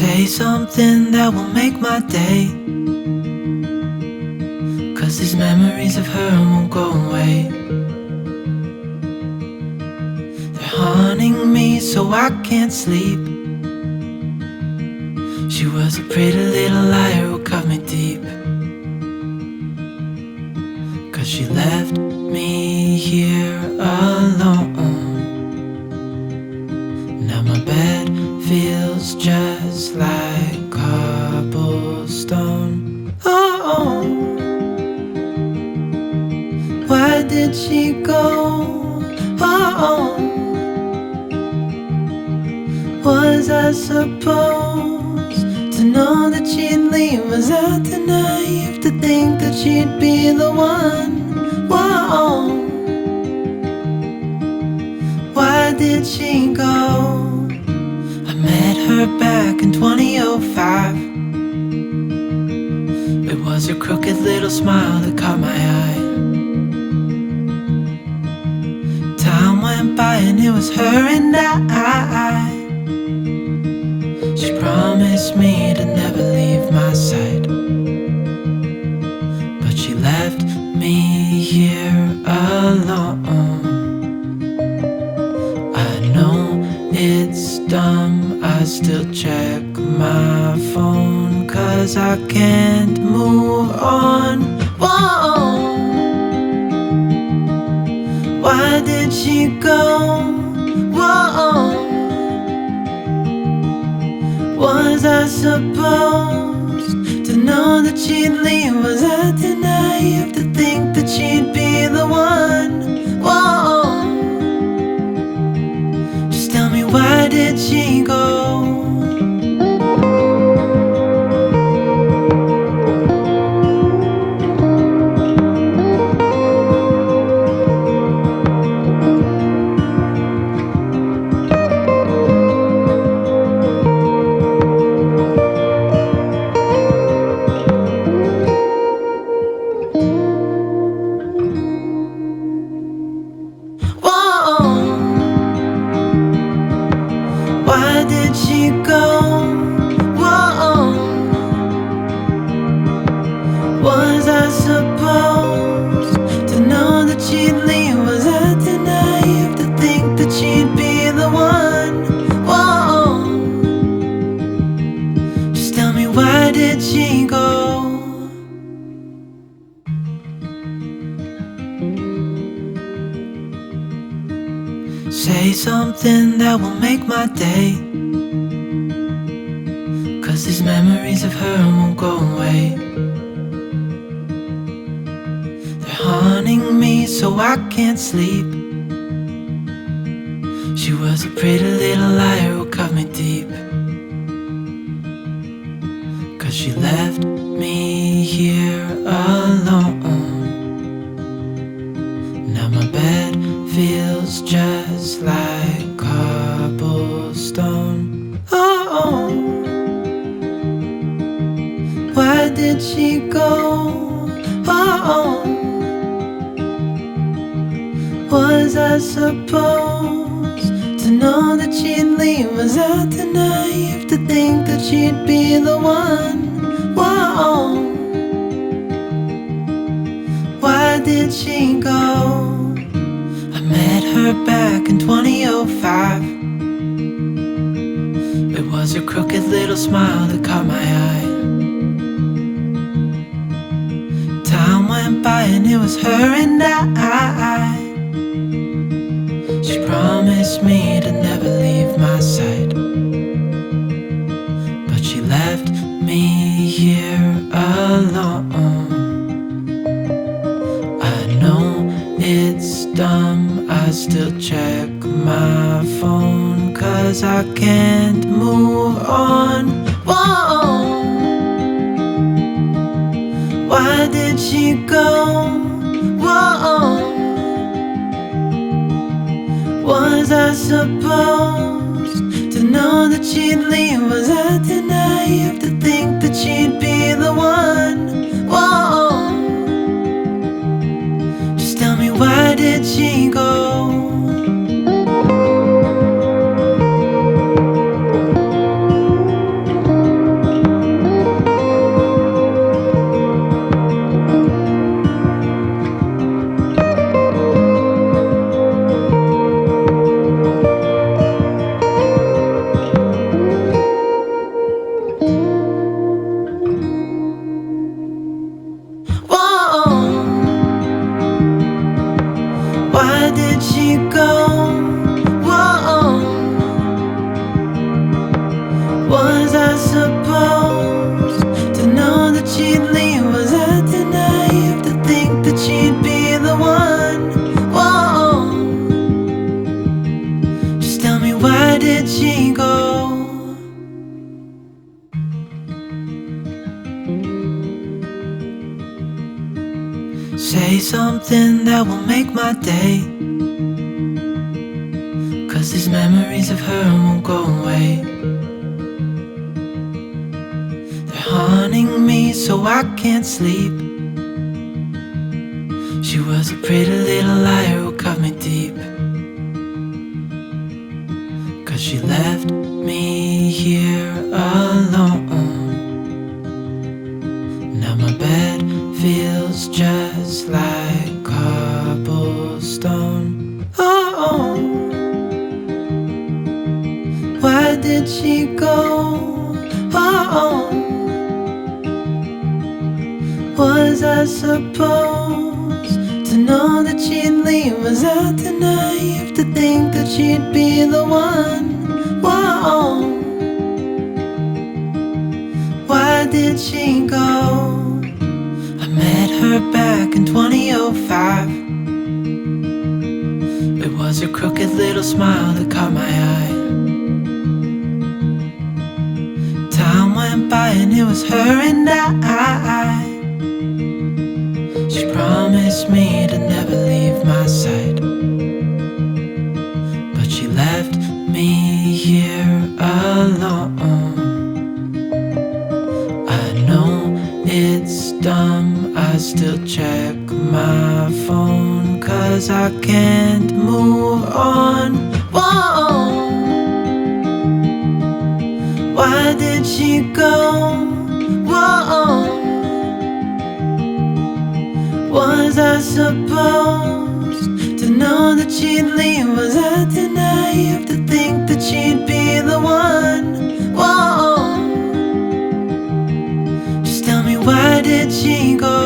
Say something that will make my day, 'cause these memories of her won't go away. They're haunting me so I can't sleep. She was a pretty little liar who cut me deep, 'cause she left me here alone. Now my bed feels just like cobblestone. Oh, why did she go? Oh, was I supposed to know that she'd leave? Was I too naive to think that she'd be the one? Whoa, why did she go? I met her back in 2005. It was her crooked little smile that caught my eye. Time went by and it was her and I. She promised me to never leave my side, but she left me here alone. I know it's dumb, I still check my phone, 'cause I can't move on. Whoa, why did she go? Whoa, was I supposed to know that she'd leave? Was I too naive to think that she'd be the one? Whoa, just tell me, why did she go? Why did she go? Whoa, was I supposed to know that she'd leave? Was I too naive to think that she'd be the one? Whoa, just tell me, why did she go? Say something that will make my day, 'cause these memories of her won't go away. They're haunting me so I can't sleep. She was a pretty little liar who cut me deep, 'cause she left me here alone. Now my bed feels just like cobblestone. Oh, why did she go? Oh, was I supposed to know that she'd leave? Was I too naive to think that she'd be the one? Whoa, why did she go? I met her back in 2005. It was her crooked little smile that caught my eye. Time went by and it was her and I. She promised me to never leave my side, but she left me here alone. I know it's dumb, I still check my phone, 'cause I can't move on. Whoa, why did she go? Whoa, was I supposed to know that she'd leave? Was I too naive to think that she'd be the one? Whoa, just tell me, why did she go? did she go? Say something that will make my day, 'cause these memories of her won't go away. They're haunting me so I can't sleep. She was a pretty little liar who cut me deep, 'cause she left me here alone. Now my bed feels just like cobblestone. Oh, why did she go? Oh, was I supposed to know that she'd leave? Was I too naive to think that she'd be the one? Whoa, why did she go? I met her back in 2005. It was her crooked little smile that caught my eye. Time went by and it was her and I. She promised me to never leave my side, but she left me here alone. I know it's dumb, I still check my phone, 'cause I can't move on. Whoa, why did she go? Whoa, was I supposed to know that she'd leave? Was I too naive to think that she'd be the one? Whoa, just tell me, why did she go?